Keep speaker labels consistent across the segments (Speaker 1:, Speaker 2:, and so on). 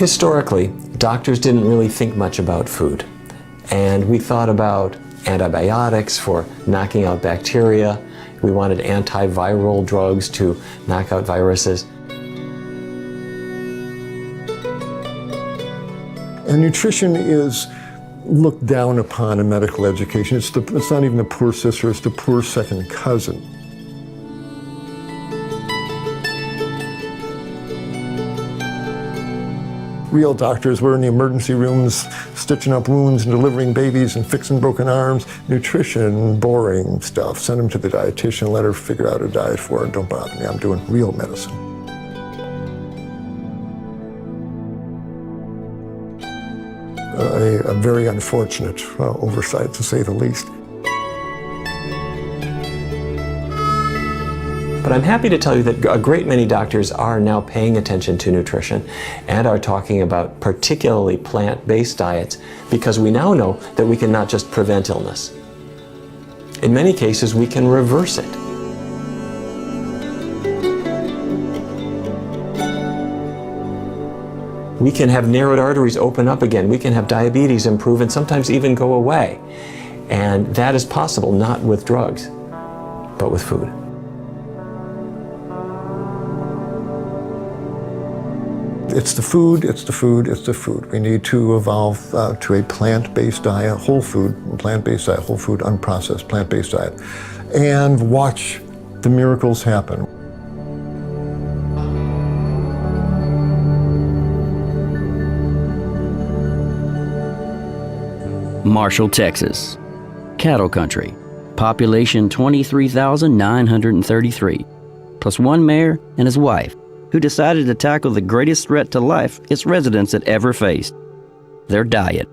Speaker 1: Historically, doctors didn't really think much about food. And we thought about antibiotics for knocking out bacteria. We wanted antiviral drugs to knock out viruses.
Speaker 2: And nutrition is looked down upon in medical education. It's not even the poor sister, it's the poor second cousin. Real doctors were in the emergency rooms, stitching up wounds and delivering babies and fixing broken arms. Nutrition, boring stuff. Send them to the dietitian, let her figure out a diet for it. Don't bother me, I'm doing real medicine. A very unfortunate oversight, to say the least.
Speaker 1: But I'm happy to tell you that a great many doctors are now paying attention to nutrition and are talking about particularly plant-based diets, because we now know that we can not just prevent illness. In many cases, we can reverse it. We can have narrowed arteries open up again. We can have diabetes improve and sometimes even go away. And that is possible not with drugs, but with food.
Speaker 2: It's the food, it's the food, it's the food. We need to evolve to a plant-based diet, whole food, plant-based diet, whole food, unprocessed, plant-based diet, and watch the miracles happen.
Speaker 3: Marshall, Texas. Cattle country. Population 23,933. Plus one mayor and his wife, who decided to tackle the greatest threat to life its residents had ever faced: their diet.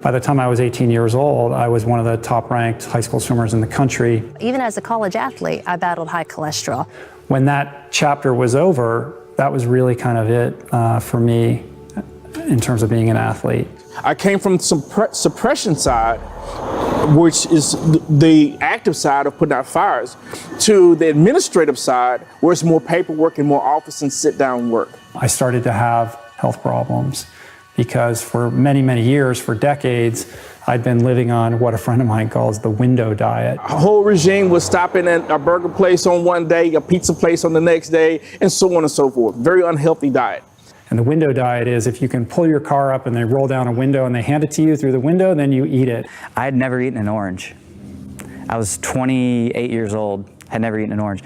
Speaker 4: By the time I was 18 years old, I was one of the top-ranked high school swimmers in the country.
Speaker 5: Even as a college athlete, I battled high cholesterol.
Speaker 4: When that chapter was over, that was really kind of it for me in terms of being an athlete.
Speaker 6: I came from the suppression side, which is the active side of putting out fires, to the administrative side, where it's more paperwork and more office and sit-down work.
Speaker 4: I started to have health problems because for many, many years, for decades, I'd been living on what a friend of mine calls the window diet.
Speaker 6: A whole regime was stopping at a burger place on one day, a pizza place on the next day, and so on and so forth. Very unhealthy diet.
Speaker 4: And the window diet is if you can pull your car up and they roll down a window and they hand it to you through the window, then you eat it.
Speaker 7: I had never eaten an orange. I was 28 years old, had never eaten an orange.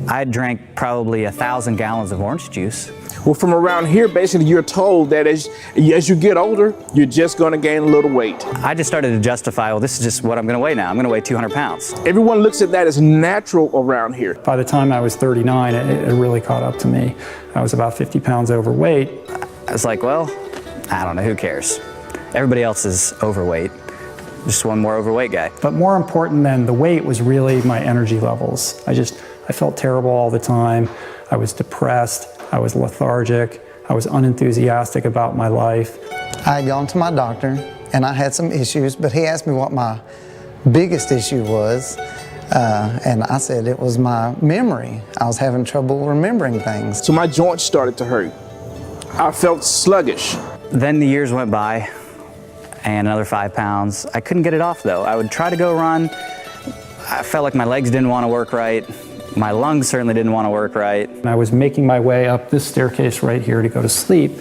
Speaker 7: I drank probably 1,000 gallons of orange juice.
Speaker 6: Well, from around here, basically, you're told that as you get older, you're just going to gain a little weight.
Speaker 7: I just started to justify, well, this is just what I'm going to weigh now. I'm going to weigh 200 pounds.
Speaker 6: Everyone looks at that as natural around here.
Speaker 4: By the time I was 39, it really caught up to me. I was about 50 pounds overweight.
Speaker 7: I was like, well, I don't know, who cares? Everybody else is overweight. Just one more overweight guy.
Speaker 4: But more important than the weight was really my energy levels. I felt terrible all the time. I was depressed. I was lethargic. I was unenthusiastic about my life.
Speaker 8: I had gone to my doctor and I had some issues, but he asked me what my biggest issue was. And I said it was my memory. I was having trouble remembering things.
Speaker 6: So my joints started to hurt. I felt sluggish.
Speaker 7: Then the years went by and another 5 pounds. I couldn't get it off though. I would try to go run. I felt like my legs didn't want to work right. My lungs certainly didn't want to work right.
Speaker 4: And I was making my way up this staircase right here to go to sleep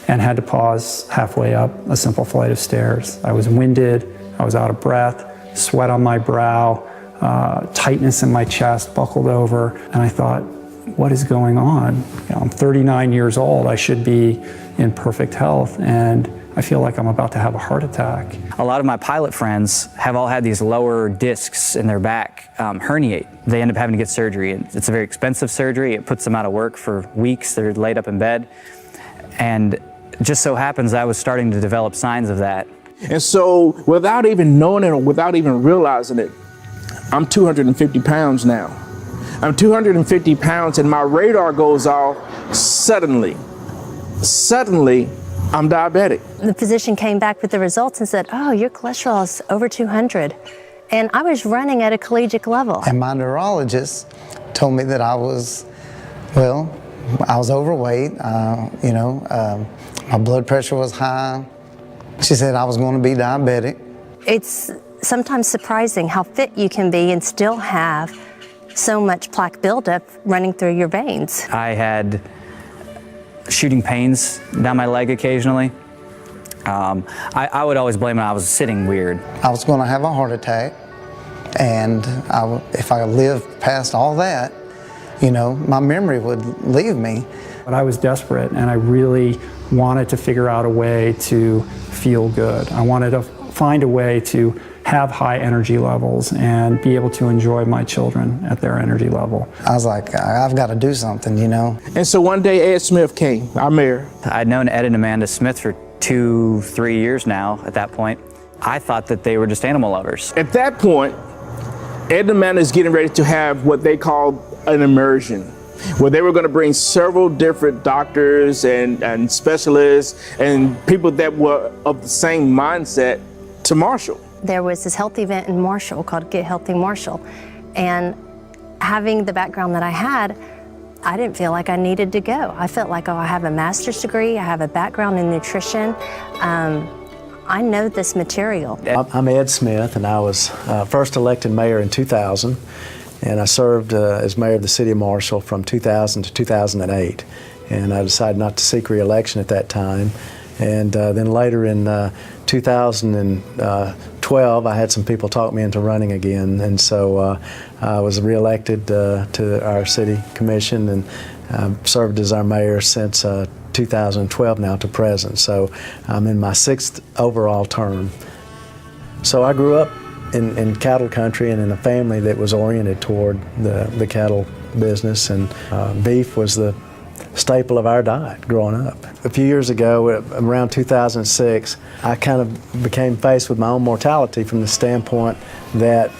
Speaker 4: and had to pause halfway up a simple flight of stairs. I was winded, I was out of breath, sweat on my brow, tightness in my chest, buckled over, and I thought, what is going on? I'm 39 years old, I should be in perfect health, and I feel like I'm about to have a heart attack.
Speaker 7: A lot of my pilot friends have all had these lower discs in their back herniate. They end up having to get surgery. It's a very expensive surgery. It puts them out of work for weeks. They're laid up in bed. And it just so happens I was starting to develop signs of that.
Speaker 6: And so without even knowing it or without even realizing it, I'm 250 pounds now. I'm 250 pounds and my radar goes off suddenly. Suddenly, I'm diabetic.
Speaker 5: The physician came back with the results and said, oh, your cholesterol is over 200. And I was running at a collegiate level.
Speaker 8: And my neurologist told me that I was overweight, My blood pressure was high. She said I was going to be diabetic.
Speaker 5: It's sometimes surprising how fit you can be and still have so much plaque buildup running through your veins.
Speaker 7: I had shooting pains down my leg occasionally. I would always blame it. I was sitting weird.
Speaker 8: I was going to have a heart attack, and if I lived past all that, you know, my memory would leave me.
Speaker 4: But I was desperate, and I really wanted to figure out a way to feel good. I wanted to find a way to have high energy levels and be able to enjoy my children at their energy level.
Speaker 8: I was like, I've got to do something, you know.
Speaker 6: And so one day Ed Smith came, our mayor.
Speaker 7: I'd known Ed and Amanda Smith for 2-3 years now at that point. I thought that they were just animal lovers.
Speaker 6: At that point, Ed and Amanda is getting ready to have what they called an immersion, where they were going to bring several different doctors and specialists and people that were of the same mindset to Marshall.
Speaker 5: There was this health event in Marshall called Get Healthy Marshall, and having the background that I had, I didn't feel like I needed to go. I felt like, oh, I have a master's degree, I have a background in nutrition, I know this material.
Speaker 9: I'm Ed Smith, and I was first elected mayor in 2000, and I served as mayor of the city of Marshall from 2000 to 2008, and I decided not to seek re-election at that time. And then later in 2012, I had some people talk me into running again, and so I was re-elected to our city commission, and served as our mayor since 2012 now to present. So I'm in my 6th overall term. So I grew up in cattle country and in a family that was oriented toward the cattle business, and beef was the staple of our diet growing up. A few years ago, around 2006, I kind of became faced with my own mortality from the standpoint that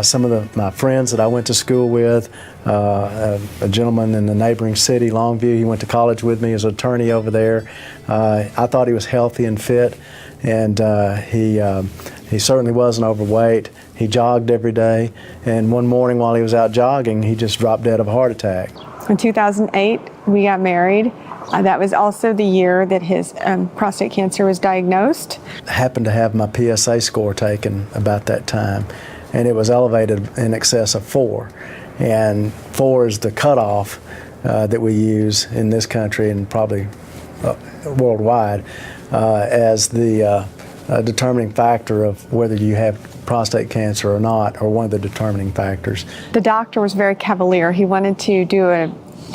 Speaker 9: some of my friends that I went to school with, a gentleman in the neighboring city, Longview, he went to college with me as an attorney over there. I thought he was healthy and fit, and he certainly wasn't overweight. He jogged every day, and one morning while he was out jogging, he just dropped dead of a heart attack.
Speaker 10: In 2008, we got married. That was also the year that his prostate cancer was diagnosed.
Speaker 9: I happened to have my PSA score taken about that time, and it was elevated in excess of 4. And 4 is the cutoff that we use in this country and probably worldwide as the determining factor of whether you have prostate cancer or not, or one of the determining factors.
Speaker 10: The doctor was very cavalier. He wanted to do a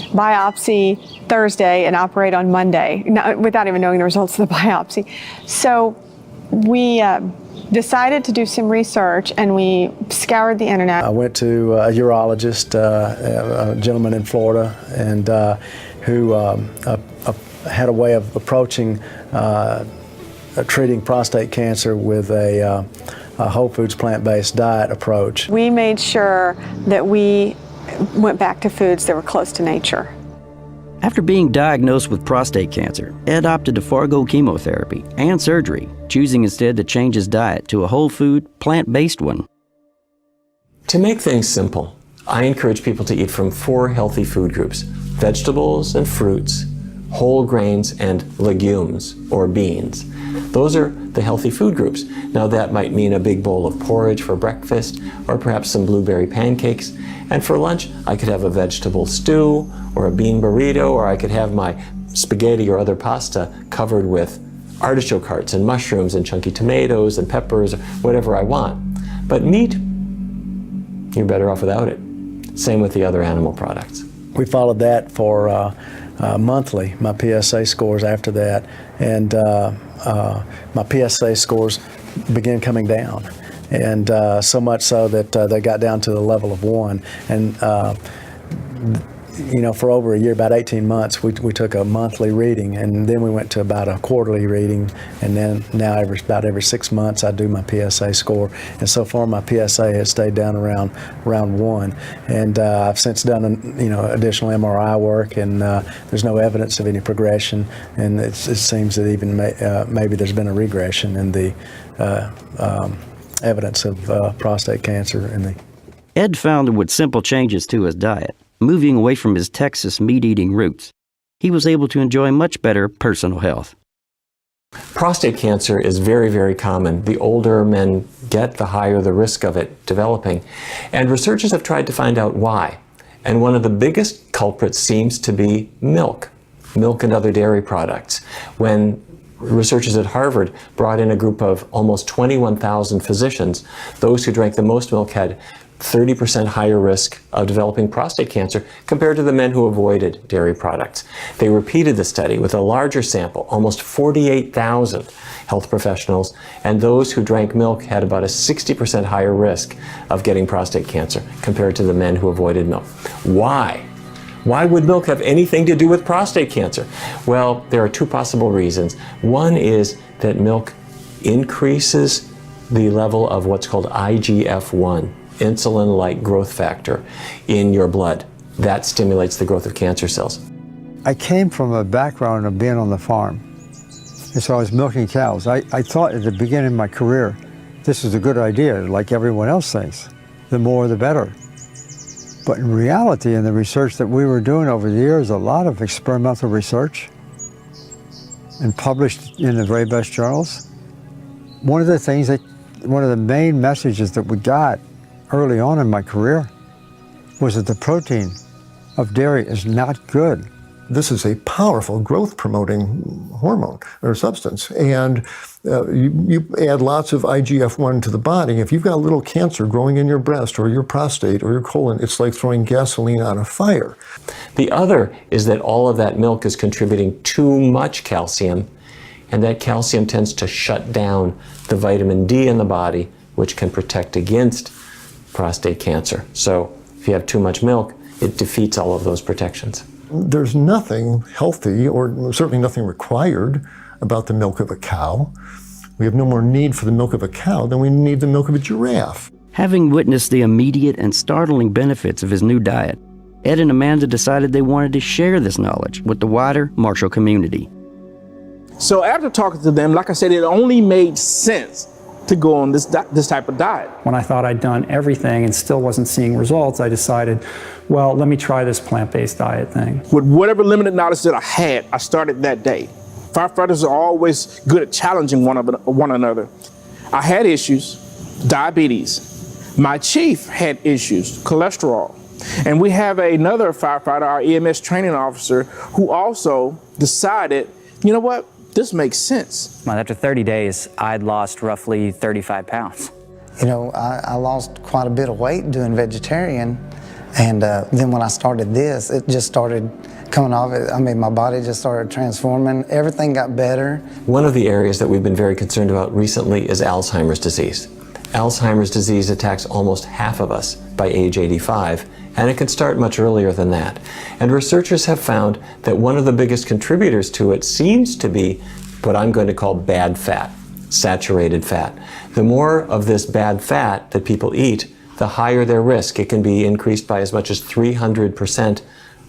Speaker 10: biopsy Thursday and operate on Monday, without even knowing the results of the biopsy. So we decided to do some research, and we scoured the internet.
Speaker 9: I went to a urologist, a gentleman in Florida, and who had a way of approaching treating prostate cancer with a whole foods plant-based diet approach.
Speaker 10: We made sure that we went back to foods that were close to nature.
Speaker 3: After being diagnosed with prostate cancer, Ed opted to forego chemotherapy and surgery, choosing instead to change his diet to a whole food, plant-based one.
Speaker 1: To make things simple, I encourage people to eat from 4 healthy food groups: vegetables and fruits, whole grains, and legumes or beans. Those are the healthy food groups. Now that might mean a big bowl of porridge for breakfast, or perhaps some blueberry pancakes. And for lunch, I could have a vegetable stew or a bean burrito, or I could have my spaghetti or other pasta covered with artichoke hearts and mushrooms and chunky tomatoes and peppers, or whatever I want. But meat, you're better off without it. Same with the other animal products.
Speaker 9: We followed that for monthly, my PSA scores after that, and my PSA scores began coming down, and so much so that they got down to the level of 1. And you know, for over a year, about 18 months, we took a monthly reading, and then we went to about a quarterly reading, and then now about every 6 months I do my PSA score. And so far my PSA has stayed down around 1. And I've since done additional MRI work, and there's no evidence of any progression, and it seems that even maybe there's been a regression in the evidence of prostate cancer in the.
Speaker 3: Ed found with simple changes to his diet, moving away from his Texas meat-eating roots, he was able to enjoy much better personal health.
Speaker 1: Prostate cancer is very, very common. The older men get, the higher the risk of it developing. And researchers have tried to find out why. And one of the biggest culprits seems to be milk and other dairy products. When researchers at Harvard brought in a group of almost 21,000 physicians, those who drank the most milk had 30% higher risk of developing prostate cancer compared to the men who avoided dairy products. They repeated the study with a larger sample, almost 48,000 health professionals, and those who drank milk had about a 60% higher risk of getting prostate cancer compared to the men who avoided milk. Why? Why would milk have anything to do with prostate cancer? Well, there are two possible reasons. One is that milk increases the level of what's called IGF-1, insulin-like growth factor, in your blood. That stimulates the growth of cancer cells.
Speaker 11: I came from a background of being on the farm, and so I was milking cows. I thought at the beginning of my career, this is a good idea, like everyone else thinks. The more, the better. But in reality, in the research that we were doing over the years, a lot of experimental research and published in the very best journals, one of the main messages that we got early on in my career was that the protein of dairy is not good.
Speaker 2: This is a powerful growth-promoting hormone or substance, and you add lots of IGF-1 to the body. If you've got a little cancer growing in your breast or your prostate or your colon, it's like throwing gasoline on a fire.
Speaker 1: The other is that all of that milk is contributing too much calcium, and that calcium tends to shut down the vitamin D in the body, which can protect against prostate cancer. So if you have too much milk, it defeats all of those protections.
Speaker 2: There's nothing healthy, or certainly nothing required, about the milk of a cow. We have no more need for the milk of a cow than we need the milk of a giraffe.
Speaker 3: Having witnessed the immediate and startling benefits of his new diet, Ed and Amanda decided they wanted to share this knowledge with the wider Marshall community.
Speaker 6: So after talking to them, like I said, it only made sense to go on this type of diet.
Speaker 4: When I thought I'd done everything and still wasn't seeing results, I decided, well, let me try this plant-based diet thing.
Speaker 6: With whatever limited knowledge that I had, I started that day. Firefighters are always good at challenging one another. I had issues, diabetes. My chief had issues, cholesterol. And we have another firefighter, our EMS training officer, who also decided, you know what? This makes sense.
Speaker 7: After 30 days, I'd lost roughly 35 pounds.
Speaker 8: You know, I lost quite a bit of weight doing vegetarian, and then when I started this, it just started coming off. I mean, my body just started transforming. Everything got better.
Speaker 1: One of the areas that we've been very concerned about recently is Alzheimer's disease. Alzheimer's disease attacks almost half of us by age 85, and it can start much earlier than that. And researchers have found that one of the biggest contributors to it seems to be what I'm going to call bad fat, saturated fat. The more of this bad fat that people eat, the higher their risk. It can be increased by as much as 300%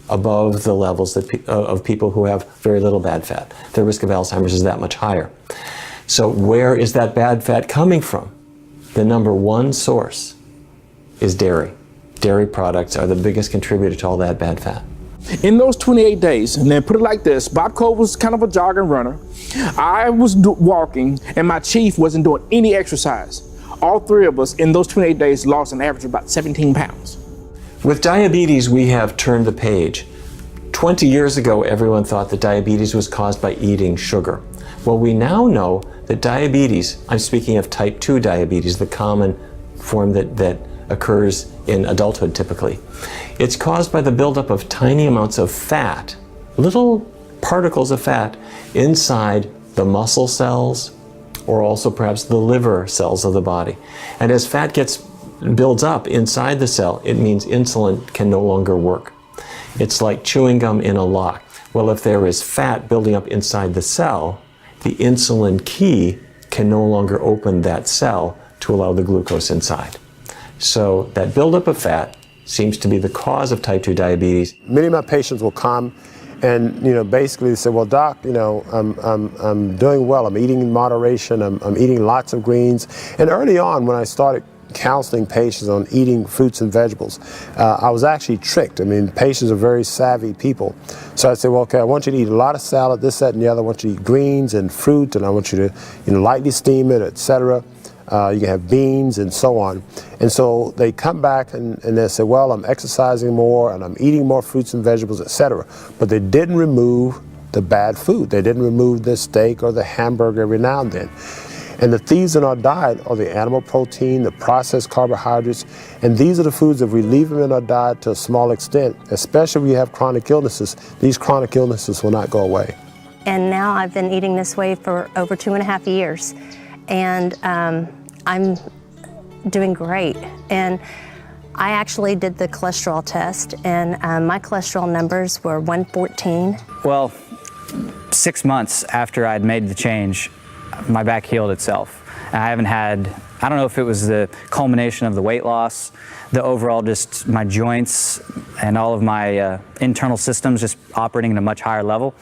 Speaker 1: above the levels that of people who have very little bad fat. The risk of Alzheimer's is that much higher. So where is that bad fat coming from? The number one source is dairy. Dairy products are the biggest contributor to all that bad fat.
Speaker 6: In those 28 days, and then put it like this, Bob Cole was kind of a jogging runner. I was walking, and my chief wasn't doing any exercise. All three of us in those 28 days lost an average of about 17 pounds.
Speaker 1: With diabetes, we have turned the page. 20 years ago, everyone thought that diabetes was caused by eating sugar. Well, we now know that diabetes, I'm speaking of type 2 diabetes, the common form that occurs in adulthood typically. It's caused by the buildup of tiny amounts of fat, little particles of fat inside the muscle cells, or also perhaps the liver cells of the body. And as fat builds up inside the cell, it means insulin can no longer work. It's like chewing gum in a lock. Well, if there is fat building up inside the cell, the insulin key can no longer open that cell to allow the glucose inside. So that buildup of fat seems to be the cause of type 2 diabetes.
Speaker 12: Many of my patients will come and, basically say, well, doc, I'm doing well. I'm eating in moderation. I'm eating lots of greens. And early on, when I started counseling patients on eating fruits and vegetables, I was actually tricked. I mean, patients are very savvy people. So I said, well, okay, I want you to eat a lot of salad, this, that, and the other. I want you to eat greens and fruit, and I want you to lightly steam it, etc. You can have beans and so on. And so they come back and they say, well, I'm exercising more and I'm eating more fruits and vegetables, etc. But they didn't remove the bad food. They didn't remove the steak or the hamburger every now and then. And the thieves in our diet are the animal protein, the processed carbohydrates, and these are the foods, if we leave them in our diet to a small extent, especially when you have chronic illnesses, these chronic illnesses will not go away.
Speaker 5: And now I've been eating this way for over 2.5 years, and I'm doing great. And I actually did the cholesterol test, and my cholesterol numbers were 114.
Speaker 7: Well, 6 months after I'd made the change, my back healed itself. I haven't had, I don't know if it was the culmination of the weight loss, the overall just my joints and all of my internal systems just operating at a much higher level.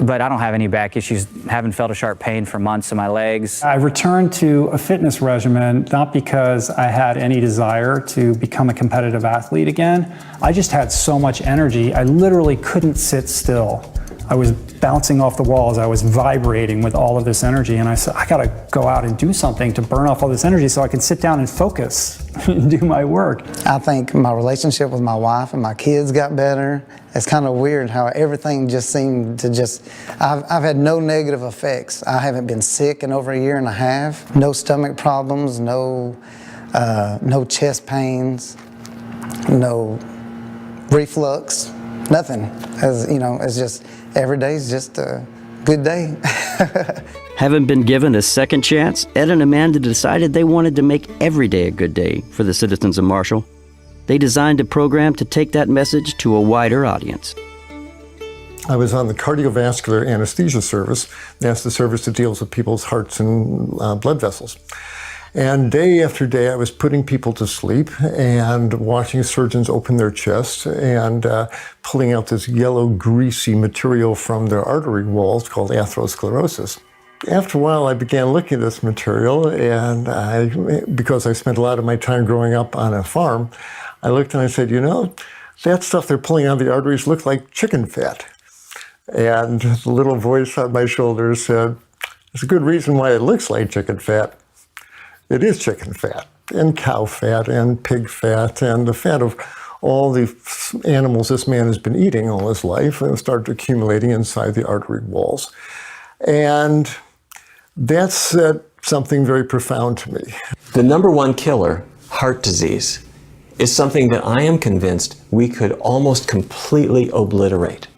Speaker 7: But I don't have any back issues, haven't felt a sharp pain for months in my legs.
Speaker 4: I returned to a fitness regimen not because I had any desire to become a competitive athlete again. I just had so much energy, I literally couldn't sit still. I was bouncing off the walls, I was vibrating with all of this energy, and I said, I gotta go out and do something to burn off all this energy so I can sit down and focus and do my work.
Speaker 8: I think my relationship with my wife and my kids got better. It's kind of weird how everything just seemed to I've had no negative effects. I haven't been sick in over 1.5 years. No stomach problems, no chest pains, no reflux, nothing. As you know, it's just, every day's just a good day.
Speaker 3: Having been given a second chance, Ed and Amanda decided they wanted to make every day a good day for the citizens of Marshall. They designed a program to take that message to a wider audience.
Speaker 2: I was on the cardiovascular anesthesia service. That's the service that deals with people's hearts and blood vessels. And day after day, I was putting people to sleep and watching surgeons open their chests and pulling out this yellow, greasy material from their artery walls called atherosclerosis. After a while, I began looking at this material, and because I spent a lot of my time growing up on a farm, I looked and I said, you know, that stuff they're pulling out of the arteries looks like chicken fat. And the little voice on my shoulder said, there's a good reason why it looks like chicken fat. It is chicken fat, and cow fat, and pig fat, and the fat of all the animals this man has been eating all his life, and started accumulating inside the artery walls. And that said something very profound to me.
Speaker 1: The number one killer, heart disease, is something that I am convinced we could almost completely obliterate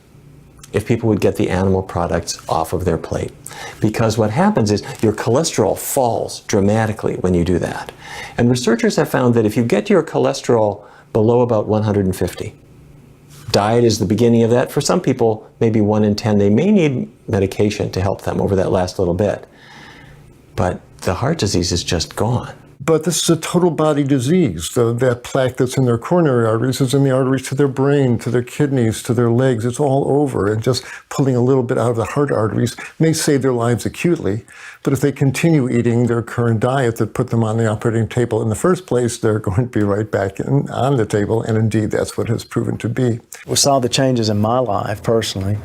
Speaker 1: if people would get the animal products off of their plate. Because what happens is your cholesterol falls dramatically when you do that. And researchers have found that if you get your cholesterol below about 150, diet is the beginning of that. For some people, maybe 1 in 10, they may need medication to help them over that last little bit. But the heart disease is just gone.
Speaker 2: But this is a total body disease. That plaque that's in their coronary arteries is in the arteries to their brain, to their kidneys, to their legs. It's all over. And just pulling a little bit out of the heart arteries may save their lives acutely. But if they continue eating their current diet that put them on the operating table in the first place, they're going to be right back on the table. And indeed, that's what has proven to be.
Speaker 9: We saw the changes in my life personally.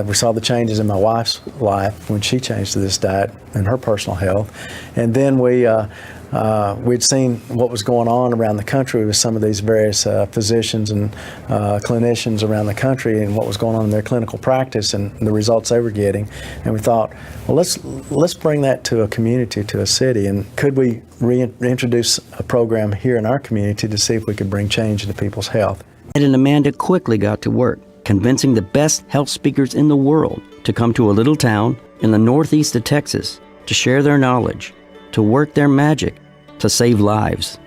Speaker 9: We saw the changes in my wife's life when she changed to this diet and her personal health. And then we'd seen what was going on around the country with some of these various physicians and clinicians around the country and what was going on in their clinical practice and the results they were getting. And we thought, well, let's bring that to a community, to a city, and could we reintroduce a program here in our community to see if we could bring change into people's health.
Speaker 3: Ed and Amanda quickly got to work, convincing the best health speakers in the world to come to a little town in the northeast of Texas to share their knowledge, to work their magic, to save lives.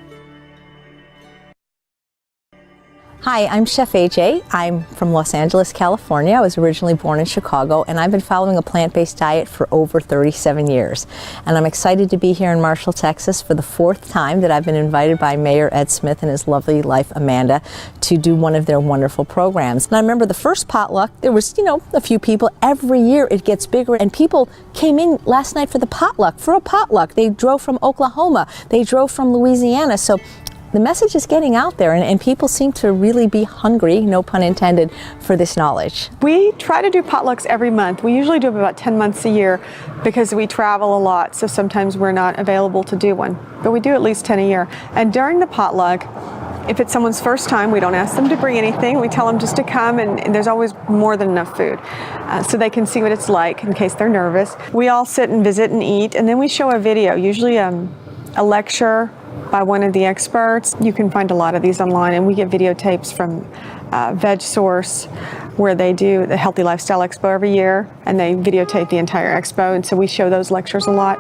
Speaker 13: Hi, I'm Chef AJ. I'm from Los Angeles, California. I was originally born in Chicago, and I've been following a plant-based diet for over 37 years. And I'm excited to be here in Marshall, Texas for the 4th time that I've been invited by Mayor Ed Smith and his lovely wife Amanda to do one of their wonderful programs. And I remember the first potluck, there was, a few people. Every year it gets bigger, and people came in last night for a potluck. They drove from Oklahoma, they drove from Louisiana. So the message is getting out there, and people seem to really be hungry, no pun intended, for this knowledge.
Speaker 10: We try to do potlucks every month. We usually do about 10 months a year because we travel a lot, so sometimes we're not available to do one. But we do at least 10 a year. And during the potluck, if it's someone's first time, we don't ask them to bring anything. We tell them just to come, and there's always more than enough food so they can see what it's like in case they're nervous. We all sit and visit and eat, and then we show a video, usually a lecture by one of the experts. You can find a lot of these online, and we get videotapes from VegSource, where they do the Healthy Lifestyle Expo every year, and they videotape the entire expo, and so we show those lectures a lot.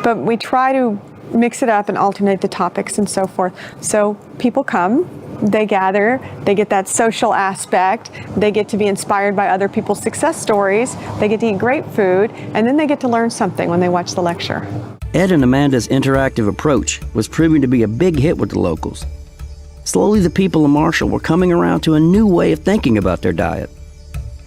Speaker 10: But we try to mix it up and alternate the topics and so forth. So people come, they gather, they get that social aspect, they get to be inspired by other people's success stories, they get to eat great food, and then they get to learn something when they watch the lecture.
Speaker 3: Ed and Amanda's interactive approach was proving to be a big hit with the locals. Slowly, the people of Marshall were coming around to a new way of thinking about their diet.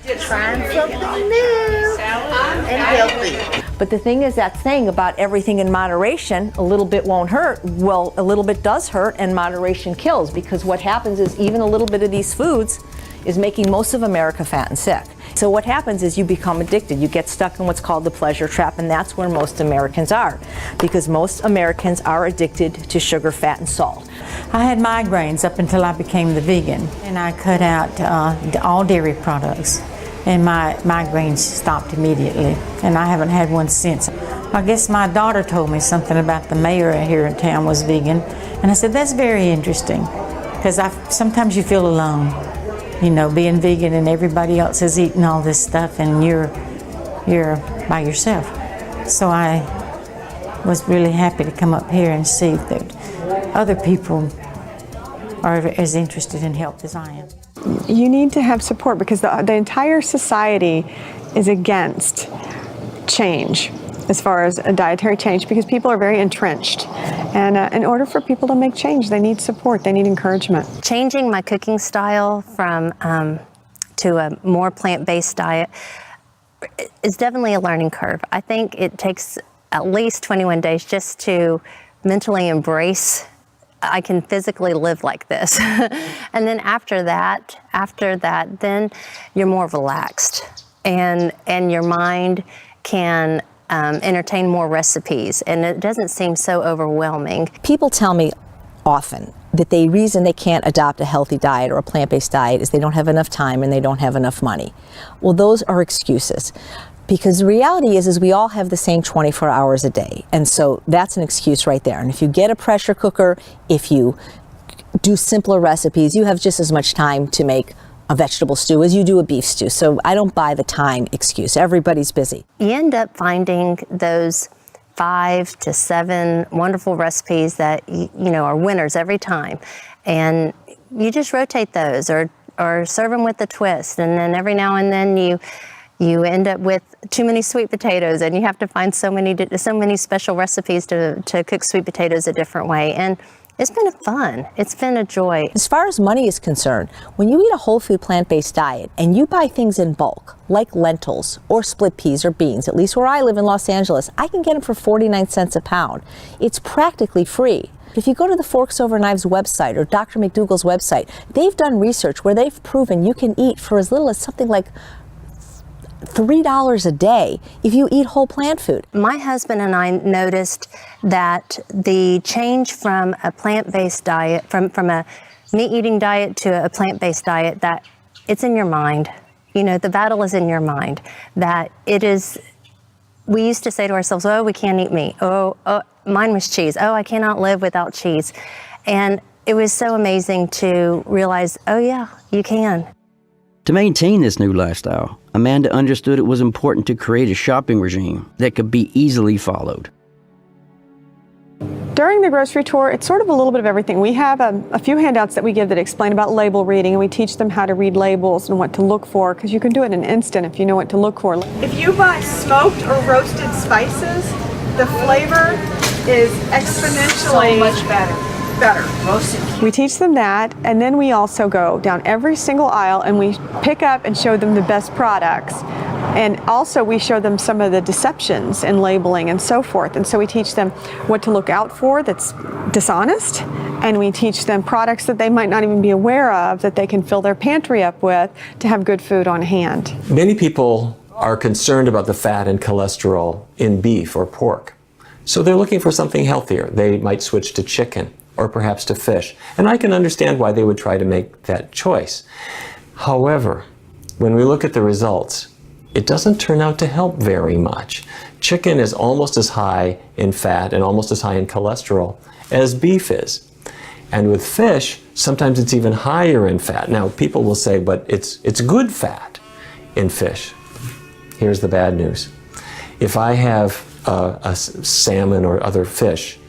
Speaker 13: Trying something new and healthy. But the thing is, that saying about everything in moderation, a little bit won't hurt. Well, a little bit does hurt, and moderation kills, because what happens is even a little bit of these foods is making most of America fat and sick. So what happens is you become addicted. You get stuck in what's called the pleasure trap, and that's where most Americans are, because most Americans are addicted to sugar, fat, and salt.
Speaker 14: I had migraines up until I became the vegan, and I cut out all dairy products, and my migraines stopped immediately, and I haven't had one since. I guess my daughter told me something about the mayor here in town was vegan, and I said, that's very interesting, because sometimes you feel alone. Being vegan and everybody else is eating all this stuff and you're by yourself. So I was really happy to come up here and see that other people are as interested in health as I am.
Speaker 10: You need to have support, because the entire society is against change as far as a dietary change, because people are very entrenched. And in order for people to make change, they need support, they need encouragement.
Speaker 5: Changing my cooking style from to a more plant-based diet is definitely a learning curve. I think it takes at least 21 days just to mentally embrace I can physically live like this. And then after that, then you're more relaxed, and your mind can entertain more recipes, and it doesn't seem so overwhelming.
Speaker 13: People tell me often that the reason they can't adopt a healthy diet or a plant-based diet is they don't have enough time and they don't have enough money. Well, those are excuses. Because the reality is we all have the same 24 hours a day. And so that's an excuse right there. And if you get a pressure cooker, if you do simpler recipes, you have just as much time to make a vegetable stew as you do a beef stew. So I don't buy the time excuse. Everybody's busy.
Speaker 5: You end up finding those 5 to 7 wonderful recipes that are winners every time. And you just rotate those or serve them with a twist. And then every now and then you end up with too many sweet potatoes, and you have to find so many special recipes to cook sweet potatoes a different way. And it's been fun. It's been a joy.
Speaker 13: As far as money is concerned, when you eat a whole food plant-based diet and you buy things in bulk, like lentils or split peas or beans, at least where I live in Los Angeles, I can get them for 49 cents a pound. It's practically free. If you go to the Forks Over Knives website or Dr. McDougall's website, they've done research where they've proven you can eat for as little as something like $3 a day if you eat whole plant food.
Speaker 5: My husband and I noticed that the change from a plant-based diet, from a meat-eating diet to a plant-based diet, that it's in your mind. The battle is in your mind. That it is, we used to say to ourselves, oh, we can't eat meat. Oh, mine was cheese. Oh, I cannot live without cheese. And it was so amazing to realize, oh yeah, you can.
Speaker 3: To maintain this new lifestyle, Amanda understood it was important to create a shopping regime that could be easily followed.
Speaker 10: During the grocery tour, it's sort of a little bit of everything. We have a few handouts that we give that explain about label reading, and we teach them how to read labels and what to look for, because you can do it in an instant if you know what to look for.
Speaker 15: If you buy smoked or roasted spices, the flavor is exponentially
Speaker 14: So much better.
Speaker 10: We teach them that, and then we also go down every single aisle and we pick up and show them the best products. And also we show them some of the deceptions in labeling and so forth. And so we teach them what to look out for that's dishonest, and we teach them products that they might not even be aware of that they can fill their pantry up with to have good food on hand.
Speaker 1: Many people are concerned about the fat and cholesterol in beef or pork. So they're looking for something healthier. They might switch to chicken or perhaps to fish. And I can understand why they would try to make that choice. However, when we look at the results, it doesn't turn out to help very much. Chicken is almost as high in fat and almost as high in cholesterol as beef is. And with fish, sometimes it's even higher in fat. Now, people will say, but it's good fat in fish. Here's the bad news. If I have a salmon or other fish,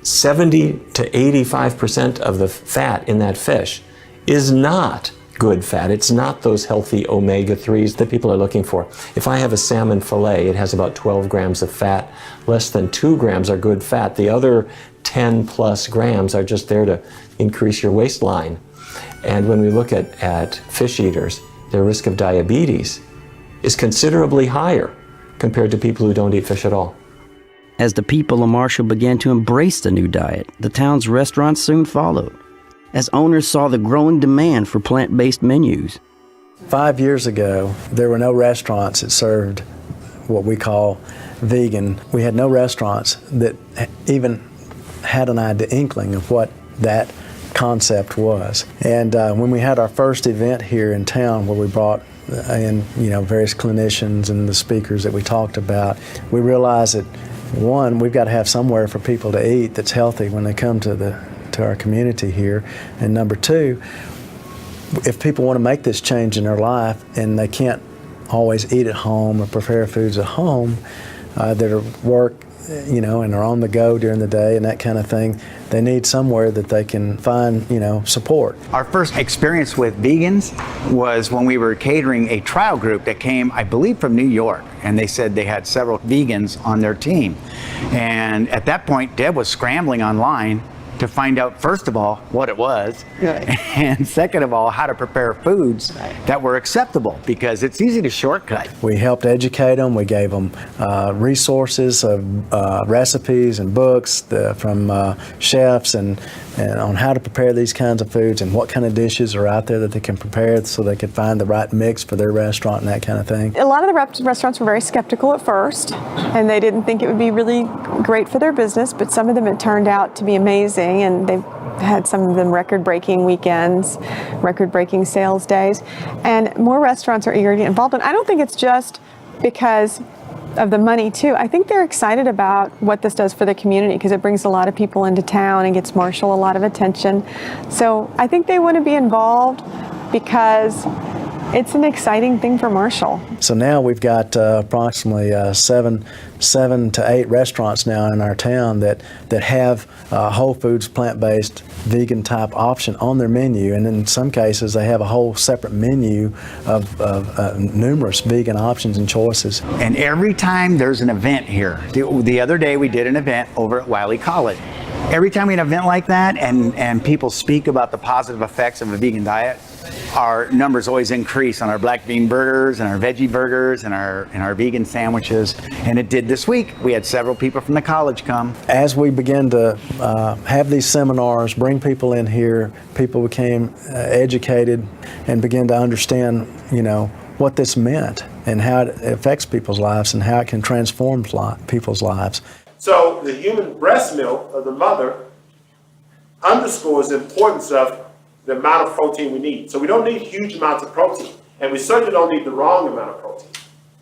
Speaker 1: 70 to 85% of the fat in that fish is not good fat. It's not those healthy omega-3s that people are looking for. If I have a salmon fillet, it has about 12 grams of fat. Less than 2 grams are good fat. The other 10 plus grams are just there to increase your waistline. And when we look at fish eaters, their risk of diabetes is considerably higher compared to people who don't eat fish at all.
Speaker 3: As the people of Marshall began to embrace the new diet, the town's restaurants soon followed, as owners saw the growing demand for plant-based menus.
Speaker 9: 5 years ago, there were no restaurants that served what we call vegan. We had no restaurants that even had an inkling of what that concept was. And when we had our first event here in town, where we brought in various clinicians and the speakers that we talked about, we realized that, one, we've got to have somewhere for people to eat that's healthy when they come to our community here. And number two, if people want to make this change in their life and they can't always eat at home or prepare foods at home, that are work, and are on the go during the day and that kind of thing, they need somewhere that they can find, support.
Speaker 16: Our first experience with vegans was when we were catering a trial group that came, I believe, from New York, and they said they had several vegans on their team. And at that point, Deb was scrambling online to find out, first of all, what it was, and second of all, how to prepare foods that were acceptable, because it's easy to shortcut.
Speaker 9: We helped educate them. We gave them resources of recipes and books from chefs and on how to prepare these kinds of foods and what kind of dishes are out there that they can prepare so they could find the right mix for their restaurant and that kind of thing.
Speaker 10: A lot of the restaurants were very skeptical at first, and they didn't think it would be really great for their business, but some of them it turned out to be amazing, and they've had some of them record-breaking weekends, record-breaking sales days, and more restaurants are eager to get involved. And I don't think it's just because of the money too. I think they're excited about what this does for the community, because it brings a lot of people into town and gets Marshall a lot of attention. So I think they want to be involved because it's an exciting thing for Marshall.
Speaker 9: So now we've got approximately seven to 8 restaurants now in our town that have Whole Foods plant-based vegan type option on their menu, and in some cases they have a whole separate menu of numerous vegan options and choices.
Speaker 16: And every time there's an event here, the other day we did an event over at Wiley College. Every time we had an event like that and people speak about the positive effects of a vegan diet, our numbers always increase on our black bean burgers and our veggie burgers and our vegan sandwiches. And it did this week. We had several people from the college come.
Speaker 9: As we began to have these seminars, bring people in here, people became educated and began to understand, what this meant and how it affects people's lives and how it can transform people's lives.
Speaker 17: So the human breast milk of the mother underscores the importance of the amount of protein we need. So we don't need huge amounts of protein, and we certainly don't need the wrong amount of protein.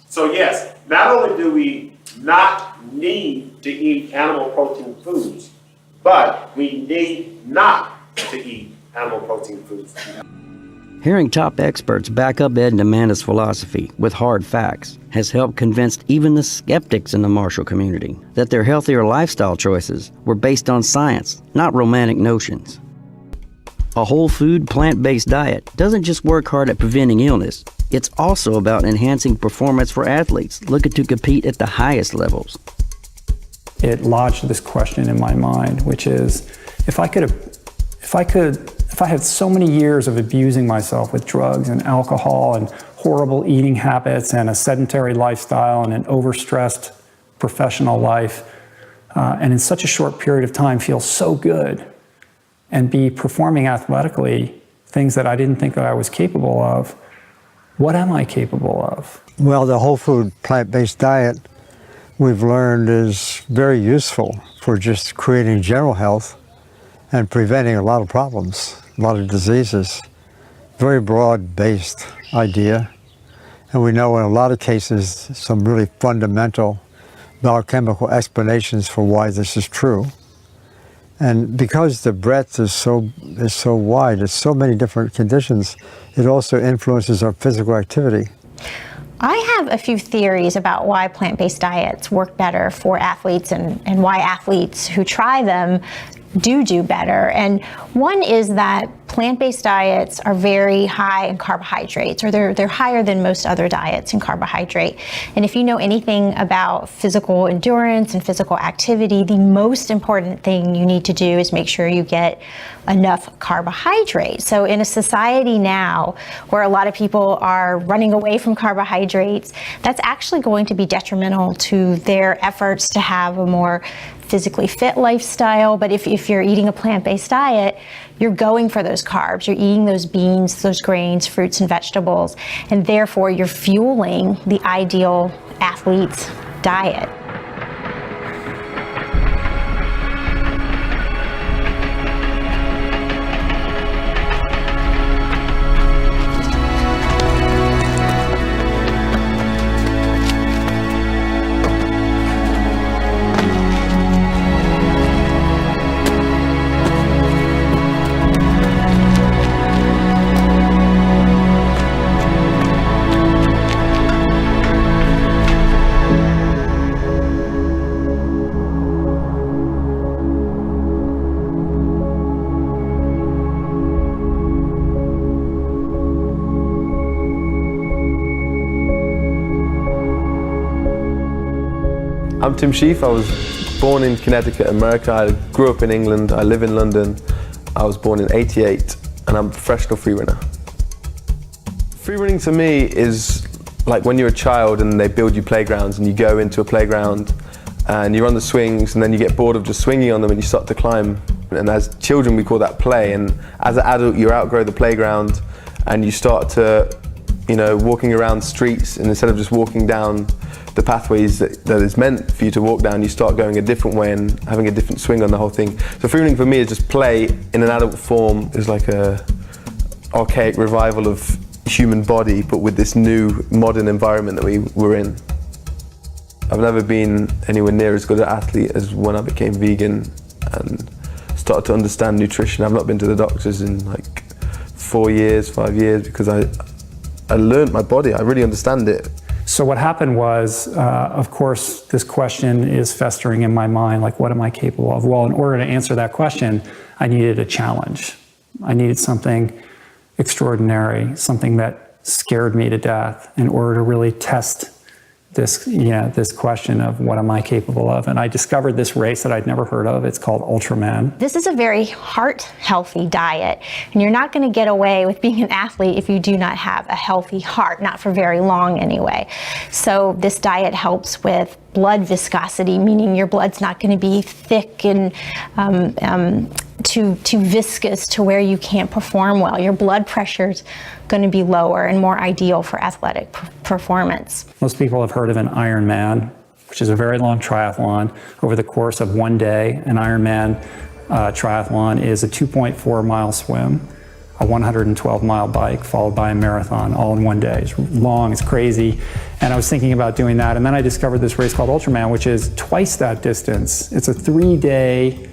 Speaker 17: So yes, not only do we not need to eat animal protein foods, but we need not to eat animal protein foods.
Speaker 3: Hearing top experts back up Ed and Amanda's philosophy with hard facts has helped convince even the skeptics in the Marshall community that their healthier lifestyle choices were based on science, not romantic notions. A whole food, plant-based diet doesn't just work hard at preventing illness, it's also about enhancing performance for athletes looking to compete at the highest levels.
Speaker 4: It lodged this question in my mind, which is, if I had so many years of abusing myself with drugs and alcohol and horrible eating habits and a sedentary lifestyle and an overstressed professional life, and in such a short period of time feel so good and be performing athletically things that I didn't think that I was capable of, what am I capable of?
Speaker 11: Well, the whole food plant-based diet we've learned is very useful for just creating general health and preventing a lot of problems, a lot of diseases. Very broad-based idea. And we know in a lot of cases some really fundamental biochemical explanations for why this is true. And because the breadth is so wide, there's so many different conditions, it also influences our physical activity.
Speaker 18: I have a few theories about why plant-based diets work better for athletes and why athletes who try them do better. And one is that plant-based diets are very high in carbohydrates, or they're higher than most other diets in carbohydrate. And if you know anything about physical endurance and physical activity, the most important thing you need to do is make sure you get enough carbohydrate. So in a society now where a lot of people are running away from carbohydrates, that's actually going to be detrimental to their efforts to have a more physically fit lifestyle. But if you're eating a plant-based diet, you're going for those carbs, you're eating those beans, those grains, fruits and vegetables, and therefore you're fueling the ideal athlete's diet.
Speaker 19: I'm Tim Sheaf. I was born in Connecticut, America. I grew up in England. I live in London. I was born in '88 and I'm a professional free runner. Free running to me is like when you're a child and they build you playgrounds and you go into a playground and you're on the swings and then you get bored of just swinging on them and you start to climb. And as children we call that play, and as an adult you outgrow the playground and you start to, walking around streets, and instead of just walking down the pathways that is meant for you to walk down, you start going a different way and having a different swing on the whole thing. So free running for me is just play in an adult form. It's like a archaic revival of human body, but with this new modern environment that we were in. I've never been anywhere near as good an athlete as when I became vegan and started to understand nutrition. I've not been to the doctors in like 5 years, because I learned my body, I really understand it.
Speaker 4: So what happened was, of course, this question is festering in my mind, like, what am I capable of? Well, in order to answer that question, I needed a challenge. I needed something extraordinary, something that scared me to death in order to really test this question of what am I capable of? And I discovered this race that I'd never heard of. It's called Ultraman.
Speaker 18: This is a very heart-healthy diet, and you're not going to get away with being an athlete if you do not have a healthy heart, not for very long anyway. So this diet helps with blood viscosity, meaning your blood's not going to be thick and too viscous to where you can't perform well. Your blood pressure's going to be lower and more ideal for athletic performance.
Speaker 4: Most people have heard of an Ironman, which is a very long triathlon. Over the course of one day, an Ironman triathlon is a 2.4 mile swim, a 112 mile bike, followed by a marathon, all in one day. It's long, it's crazy. And I was thinking about doing that, and then I discovered this race called Ultraman, which is twice that distance. It's a 3-day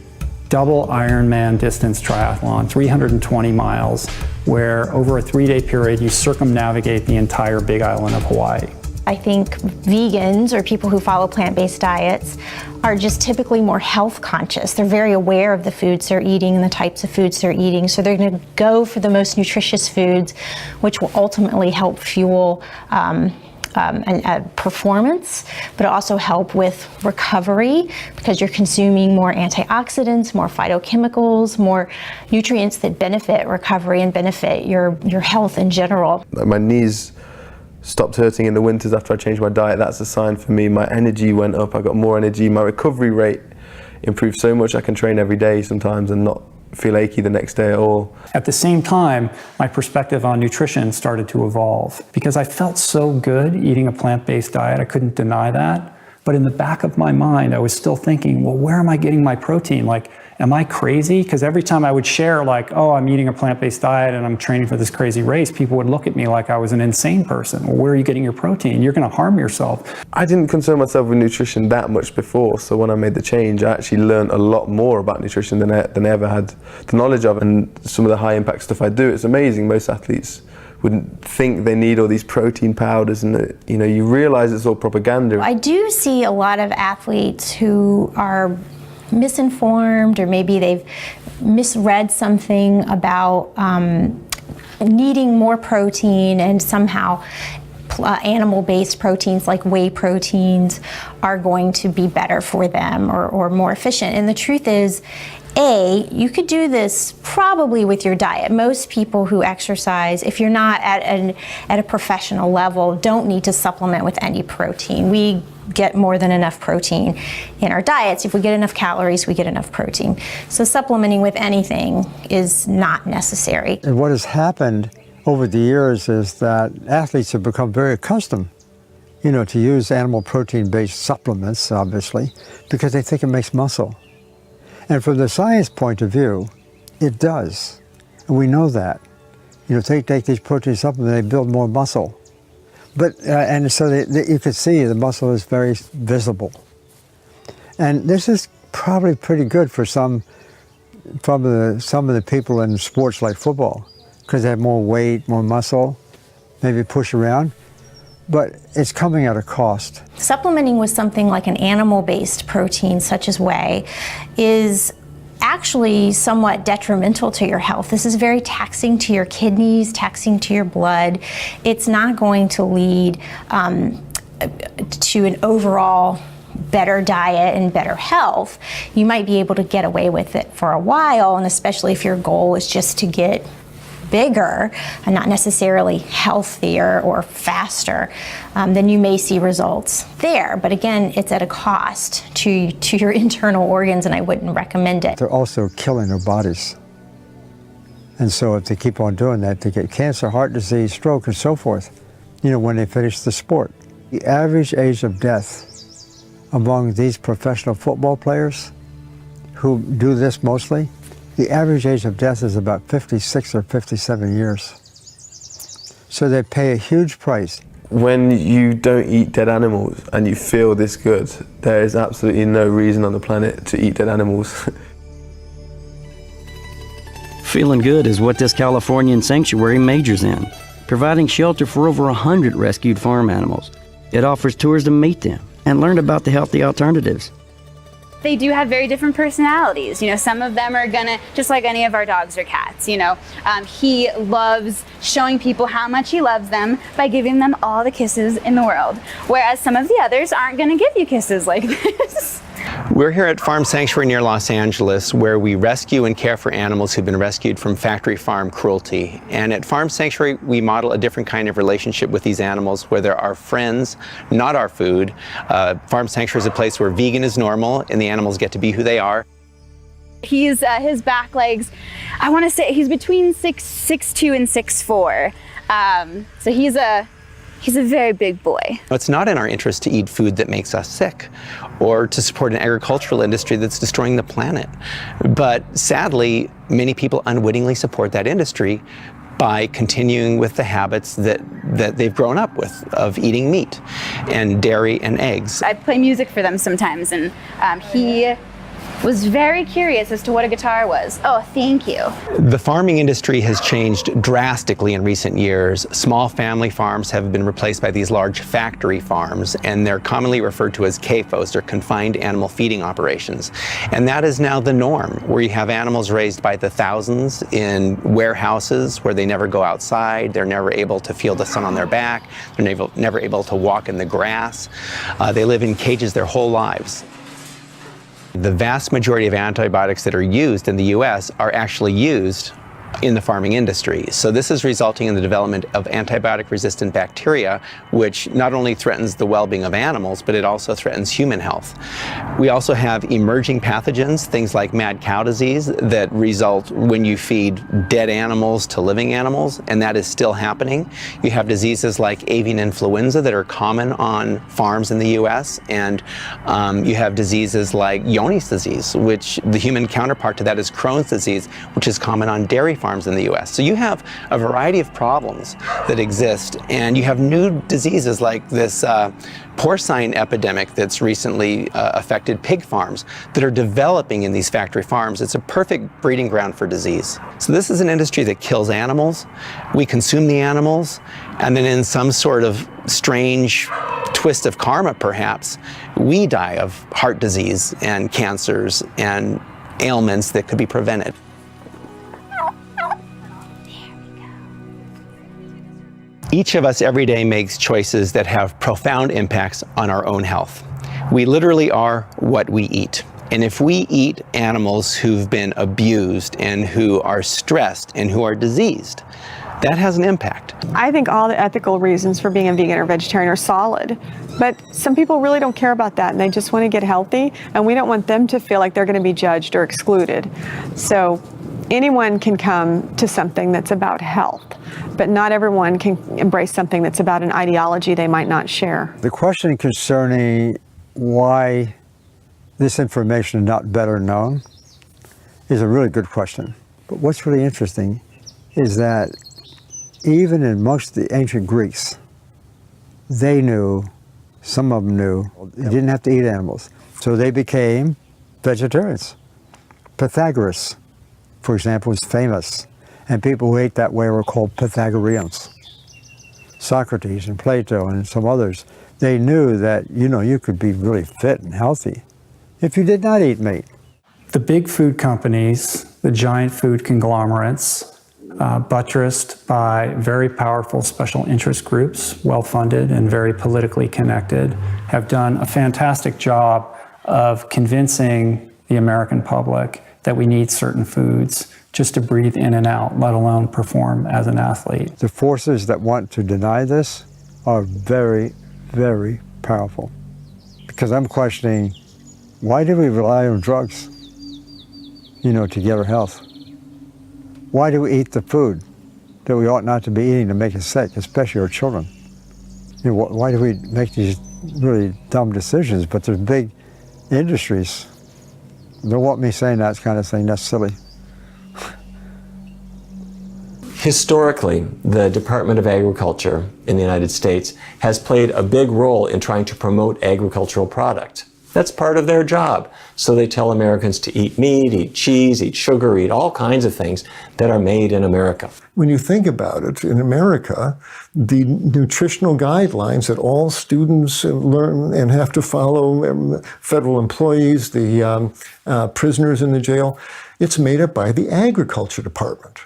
Speaker 4: double Ironman distance triathlon, 320 miles, where over a 3-day period you circumnavigate the entire Big Island of Hawaii.
Speaker 18: I think vegans or people who follow plant-based diets are just typically more health conscious. They're very aware of the foods they're eating and the types of foods they're eating, so they're going to go for the most nutritious foods, which will ultimately help fuel performance, but also help with recovery because you're consuming more antioxidants, more phytochemicals, more nutrients that benefit recovery and benefit your health in general.
Speaker 19: My knees stopped hurting in the winters after I changed my diet. That's a sign for me. My energy went up, I got more energy, my recovery rate improved so much. I can train every day sometimes and not feel achy the next day at all.
Speaker 4: At the same time, my perspective on nutrition started to evolve because I felt so good eating a plant-based diet. I couldn't deny that. But in the back of my mind, I was still thinking, well, where am I getting my protein? Like, am I crazy? Because every time I would share, like, oh, I'm eating a plant-based diet and I'm training for this crazy race, people would look at me like I was an insane person. Well, where are you getting your protein? You're going to harm yourself.
Speaker 19: I didn't concern myself with nutrition that much before, so when I made the change, I actually learned a lot more about nutrition than I ever had the knowledge of, and some of the high impact stuff I do. It's amazing. Most athletes wouldn't think they need all these protein powders, and you realize it's all propaganda.
Speaker 18: I do see a lot of athletes who are misinformed, or maybe they've misread something about needing more protein, and somehow animal-based proteins like whey proteins are going to be better for them or more efficient. And the truth is, you could do this probably with your diet. Most people who exercise, if you're not at a professional level, don't need to supplement with any protein. We get more than enough protein in our diets. If we get enough calories, we get enough protein. So supplementing with anything is not necessary.
Speaker 11: And what has happened over the years is that athletes have become very accustomed, to use animal protein-based supplements, obviously, because they think it makes muscle. And from the science point of view, it does. And we know that. Take these protein supplements, they build more muscle. But, and so you could see the muscle is very visible. And this is probably pretty good for some of the people in sports like football, because they have more weight, more muscle, maybe push around. But it's coming at a cost.
Speaker 18: Supplementing with something like an animal-based protein, such as whey, is actually somewhat detrimental to your health. This is very taxing to your kidneys, taxing to your blood. It's not going to lead to an overall better diet and better health. You might be able to get away with it for a while, and especially if your goal is just to get bigger and not necessarily healthier or faster, then you may see results there. But again, it's at a cost to your internal organs, and I wouldn't recommend it.
Speaker 11: They're also killing their bodies. And so if they keep on doing that, they get cancer, heart disease, stroke, and so forth, when they finish the sport. The average age of death among these professional football players who do this mostly, the average age of death is about 56 or 57 years. So they pay a huge price.
Speaker 19: When you don't eat dead animals and you feel this good, there is absolutely no reason on the planet to eat dead animals.
Speaker 3: Feeling good is what this Californian sanctuary majors in, providing shelter for over 100 rescued farm animals. It offers tours to meet them and learn about the healthy alternatives.
Speaker 20: They do have very different personalities. Some of them are gonna, just like any of our dogs or cats, he loves showing people how much he loves them by giving them all the kisses in the world. Whereas some of the others aren't gonna give you kisses like this.
Speaker 21: We're here at Farm Sanctuary near Los Angeles, where we rescue and care for animals who've been rescued from factory farm cruelty. And at Farm Sanctuary, we model a different kind of relationship with these animals, where they're our friends, not our food. Farm Sanctuary is a place where vegan is normal and the animals get to be who they are.
Speaker 20: He's, his back legs, I want to say he's between 6'2" and 6'4". So he's a very big boy.
Speaker 21: It's not in our interest to eat food that makes us sick or to support an agricultural industry that's destroying the planet. But sadly, many people unwittingly support that industry by continuing with the habits that they've grown up with of eating meat and dairy and eggs.
Speaker 20: I play music for them sometimes, and he was very curious as to what a guitar was. Oh, thank you.
Speaker 21: The farming industry has changed drastically in recent years. Small family farms have been replaced by these large factory farms, and they're commonly referred to as CAFOs, or confined animal feeding operations. And that is now the norm, where you have animals raised by the thousands in warehouses where they never go outside, they're never able to feel the sun on their back, they're never able to walk in the grass. They live in cages their whole lives. The vast majority of antibiotics that are used in the U.S. are actually used in the farming industry. So this is resulting in the development of antibiotic-resistant bacteria, which not only threatens the well-being of animals, but it also threatens human health. We also have emerging pathogens, things like mad cow disease, that result when you feed dead animals to living animals, and that is still happening. You have diseases like avian influenza that are common on farms in the U.S., and you have diseases like Johne's disease, which the human counterpart to that is Crohn's disease, which is common on dairy farms in the U.S. So you have a variety of problems that exist, and you have new diseases like this porcine epidemic that's recently affected pig farms that are developing in these factory farms. It's a perfect breeding ground for disease. So this is an industry that kills animals. We consume the animals, and then in some sort of strange twist of karma, perhaps, we die of heart disease and cancers and ailments that could be prevented. Each of us every day makes choices that have profound impacts on our own health. We literally are what we eat. And if we eat animals who've been abused and who are stressed and who are diseased, that has an impact.
Speaker 10: I think all the ethical reasons for being a vegan or vegetarian are solid, but some people really don't care about that and they just want to get healthy, and we don't want them to feel like they're going to be judged or excluded. So anyone can come to something that's about health, but not everyone can embrace something that's about an ideology they might not share.
Speaker 11: The question concerning why this information is not better known is a really good question. But what's really interesting is that even in most of the ancient Greeks, they knew, some of them knew, they didn't have to eat animals. So they became vegetarians. Pythagoras, for example, was famous, and people who ate that way were called Pythagoreans. Socrates and Plato and some others, they knew that, you could be really fit and healthy if you did not eat meat.
Speaker 4: The big food companies, the giant food conglomerates, buttressed by very powerful special interest groups, well-funded and very politically connected, have done a fantastic job of convincing the American public that we need certain foods just to breathe in and out, let alone perform as an athlete.
Speaker 11: The forces that want to deny this are very, very powerful. Because I'm questioning, why do we rely on drugs, to get our health? Why do we eat the food that we ought not to be eating to make us sick, especially our children? Why do we make these really dumb decisions? But there's big industries. Don't want me saying that kind of thing, that's silly.
Speaker 1: Historically, the Department of Agriculture in the United States has played a big role in trying to promote agricultural product. That's part of their job. So they tell Americans to eat meat, eat cheese, eat sugar, eat all kinds of things that are made in America.
Speaker 2: When you think about it, in America, the nutritional guidelines that all students learn and have to follow, federal employees, the prisoners in the jail, it's made up by the Agriculture Department.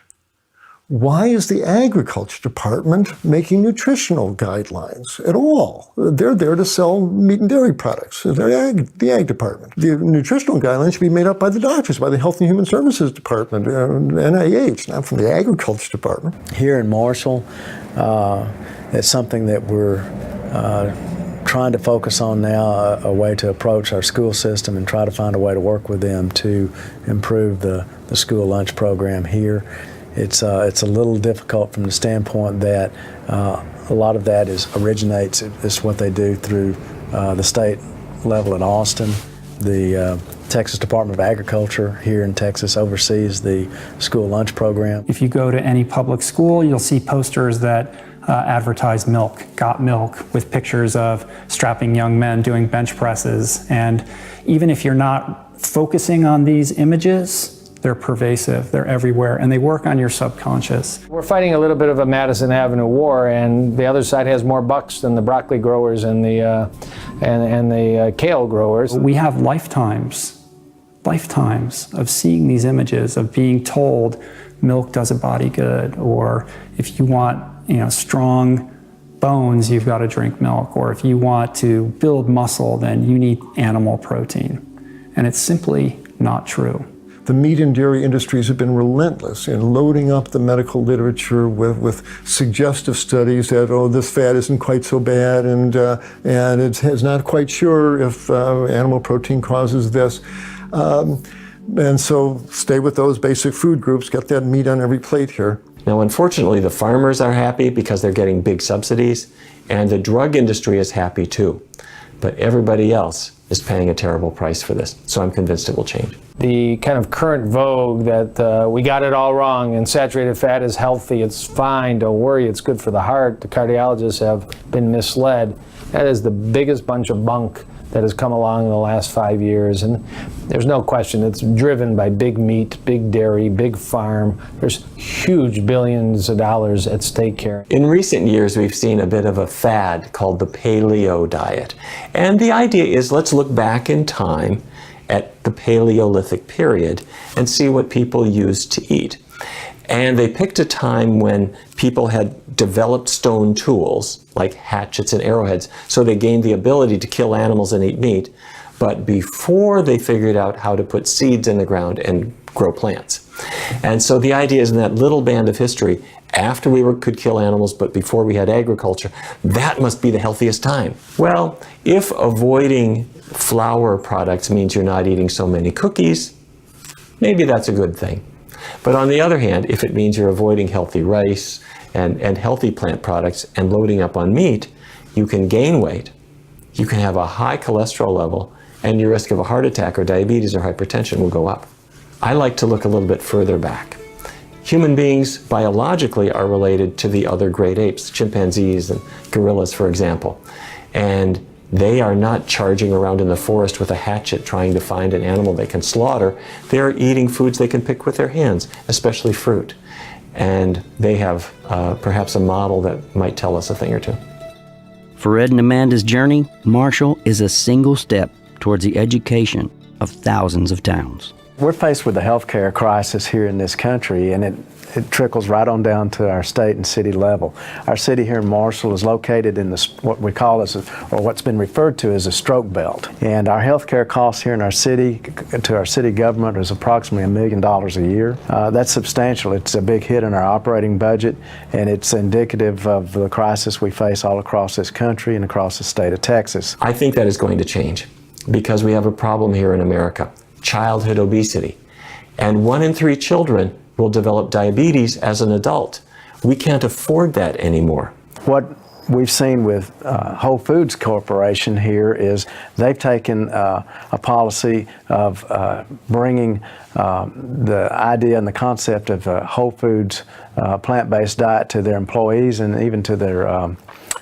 Speaker 2: Why is the Agriculture Department making nutritional guidelines at all? They're there to sell meat and dairy products. They're the Ag Department. The nutritional guidelines should be made up by the doctors, by the Health and Human Services Department, NIH, not from the Agriculture Department.
Speaker 9: Here in Marshall, it's something that we're trying to focus on now, a way to approach our school system and try to find a way to work with them to improve the school lunch program here. It's a little difficult from the standpoint that a lot of that originates, it's what they do through the state level in Austin. The Texas Department of Agriculture here in Texas oversees the school lunch program.
Speaker 4: If you go to any public school, you'll see posters that advertise milk, got milk, with pictures of strapping young men doing bench presses. And even if you're not focusing on these images, they're pervasive, they're everywhere, and they work on your subconscious.
Speaker 6: We're fighting a little bit of a Madison Avenue war, and the other side has more bucks than the broccoli growers and the kale growers.
Speaker 4: We have lifetimes of seeing these images, of being told milk does a body good, or if you want, strong bones, you've got to drink milk, or if you want to build muscle, then you need animal protein. And it's simply not true.
Speaker 2: The meat and dairy industries have been relentless in loading up the medical literature with suggestive studies that, oh, this fat isn't quite so bad, and it's not quite sure if animal protein causes this. And so stay with those basic food groups, get that meat on every plate here.
Speaker 1: Now, unfortunately, the farmers are happy because they're getting big subsidies, and the drug industry is happy too. But everybody else is paying a terrible price for this, so I'm convinced it will change.
Speaker 6: The kind of current vogue that we got it all wrong and saturated fat is healthy, it's fine, don't worry, it's good for the heart, the cardiologists have been misled. That is the biggest bunch of bunk that has come along in the last 5 years, and there's no question it's driven by big meat, big dairy, big farm. There's huge billions of dollars at stake here.
Speaker 1: In recent years, we've seen a bit of a fad called the paleo diet. And the idea is, let's look back in time at the Paleolithic period and see what people used to eat. And they picked a time when people had developed stone tools, like hatchets and arrowheads, so they gained the ability to kill animals and eat meat, but before they figured out how to put seeds in the ground and grow plants. And so the idea is, in that little band of history, after we could kill animals, but before we had agriculture, that must be the healthiest time. Well, if avoiding flour products means you're not eating so many cookies, maybe that's a good thing. But on the other hand, if it means you're avoiding healthy rice and healthy plant products and loading up on meat, you can gain weight, you can have a high cholesterol level, and your risk of a heart attack or diabetes or hypertension will go up. I like to look a little bit further back. Human beings biologically are related to the other great apes, chimpanzees and gorillas, for example. And they are not charging around in the forest with a hatchet trying to find an animal they can slaughter. They're eating foods they can pick with their hands, especially fruit. And they have perhaps a model that might tell us a thing or two.
Speaker 3: For Ed and Amanda's journey, Marshall is a single step towards the education of thousands of towns.
Speaker 9: We're faced with a healthcare crisis here in this country, and it trickles right on down to our state and city level. Our city here in Marshall is located in what we call or what's been referred to as a stroke belt. And our healthcare costs here in our city, to our city government, is approximately $1 million a year. That's substantial. It's a big hit in our operating budget, and it's indicative of the crisis we face all across this country and across the state of Texas.
Speaker 1: I think that is going to change because we have a problem here in America: childhood obesity. And 1 in 3 children will develop diabetes as an adult. We can't afford that anymore.
Speaker 9: What we've seen with Whole Foods Corporation here is they've taken a policy of bringing the idea and the concept of Whole Foods plant-based diet to their employees and even to their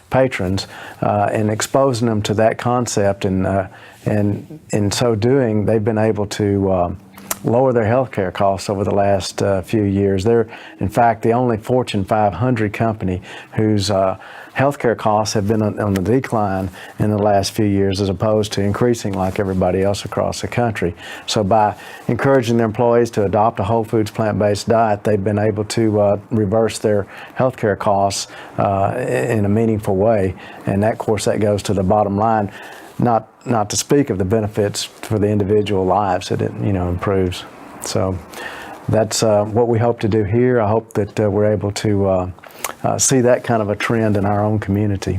Speaker 9: patrons, and exposing them to that concept, and in so doing, they've been able to lower their healthcare costs over the last few years. They're, in fact, the only Fortune 500 company whose healthcare costs have been on the decline in the last few years, as opposed to increasing like everybody else across the country. So by encouraging their employees to adopt a Whole Foods plant-based diet, they've been able to reverse their healthcare costs in a meaningful way. And that, of course, that goes to the bottom line. Not to speak of the benefits for the individual lives that it improves. So that's what we hope to do here. I hope that we're able to see that kind of a trend in our own community.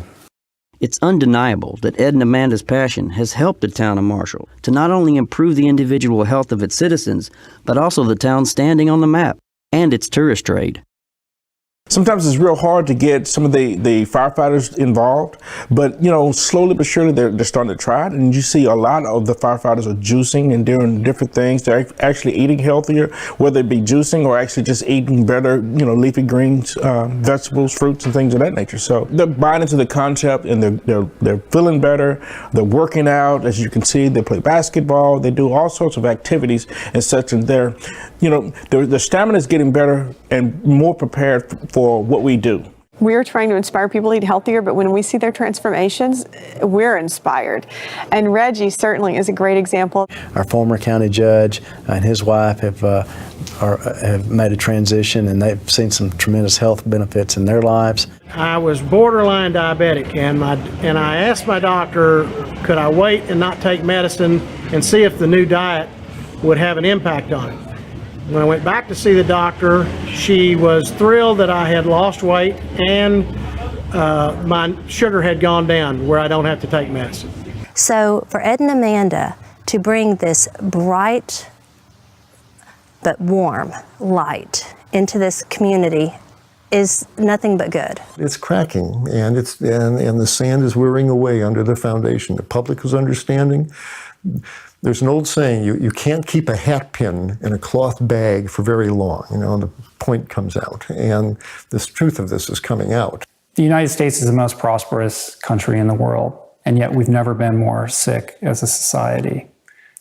Speaker 3: It's undeniable that Ed and Amanda's passion has helped the town of Marshall to not only improve the individual health of its citizens, but also the town's standing on the map and its tourist trade.
Speaker 12: Sometimes it's real hard to get some of the firefighters involved, but slowly but surely they're starting to try it, and you see a lot of the firefighters are juicing and doing different things. They're actually eating healthier, whether it be juicing or actually just eating better, leafy greens, vegetables, fruits, and things of that nature. So they're buying into the concept, and they're feeling better. They're working out, as you can see. They play basketball. They do all sorts of activities and such, and their stamina is getting better and more prepared for what we do.
Speaker 10: We're trying to inspire people to eat healthier, but when we see their transformations, we're inspired. And Reggie certainly is a great example.
Speaker 9: Our former county judge and his wife have made a transition, and they've seen some tremendous health benefits in their lives.
Speaker 22: I was borderline diabetic, and I asked my doctor, could I wait and not take medicine and see if the new diet would have an impact on it. When I went back to see the doctor, she was thrilled that I had lost weight and my sugar had gone down where I don't have to take medicine.
Speaker 5: So for Ed and Amanda to bring this bright but warm light into this community is nothing but good.
Speaker 2: It's cracking, and the sand is wearing away under the foundation. The public is understanding. There's an old saying, you can't keep a hat pin in a cloth bag for very long. The point comes out, and the truth of this is coming out.
Speaker 4: The United States is the most prosperous country in the world, and yet we've never been more sick as a society.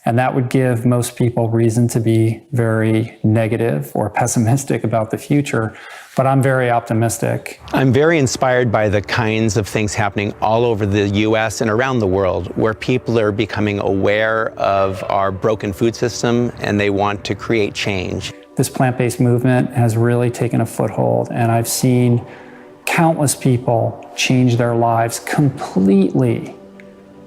Speaker 4: And that would give most people reason to be very negative or pessimistic about the future, but I'm very optimistic.
Speaker 21: I'm very inspired by the kinds of things happening all over the US and around the world, where people are becoming aware of our broken food system and they want to create change.
Speaker 4: This plant-based movement has really taken a foothold, and I've seen countless people change their lives completely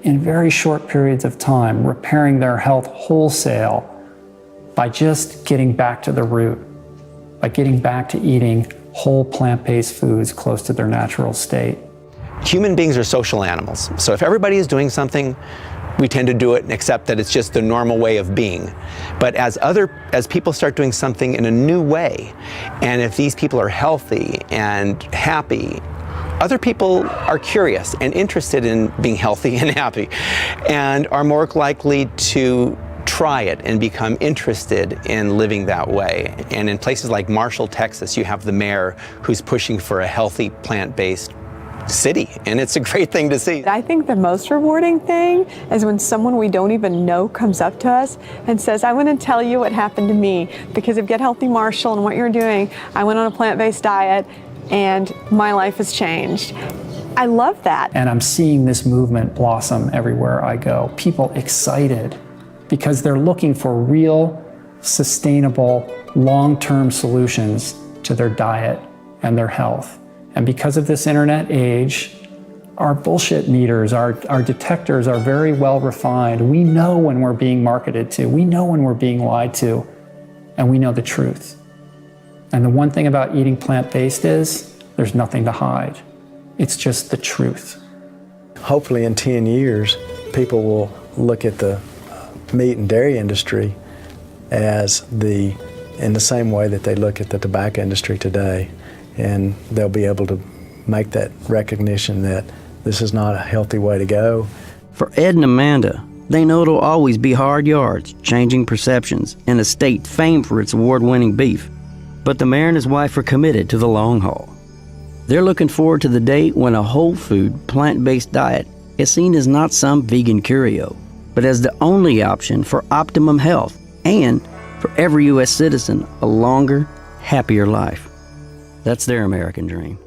Speaker 4: in very short periods of time, repairing their health wholesale by just getting back to the root, by getting back to eating whole plant-based foods close to their natural state.
Speaker 21: Human beings are social animals, so if everybody is doing something, we tend to do it and accept that it's just the normal way of being. But as people start doing something in a new way, and if these people are healthy and happy, other people are curious and interested in being healthy and happy, and are more likely to try it and become interested in living that way. And in places like Marshall, Texas, you have the mayor who's pushing for a healthy, plant-based city, and it's a great thing to see.
Speaker 10: I think the most rewarding thing is when someone we don't even know comes up to us and says, I want to tell you what happened to me because of Get Healthy Marshall and what you're doing. I went on a plant-based diet and my life has changed. I love that.
Speaker 4: And I'm seeing this movement blossom everywhere I go. People excited because they're looking for real, sustainable, long-term solutions to their diet and their health. And because of this internet age, our bullshit meters, our detectors are very well refined. We know when we're being marketed to, we know when we're being lied to, and we know the truth. And the one thing about eating plant-based is there's nothing to hide. It's just the truth.
Speaker 9: Hopefully in 10 years, people will look at the meat and dairy industry as in the same way that they look at the tobacco industry today. And they'll be able to make that recognition that this is not a healthy way to go.
Speaker 3: For Ed and Amanda, they know it'll always be hard yards, changing perceptions, in a state famed for its award-winning beef. But the mayor and his wife are committed to the long haul. They're looking forward to the day when a whole food, plant-based diet is seen as not some vegan curio, but as the only option for optimum health and, for every U.S. citizen, a longer, happier life. That's their American dream.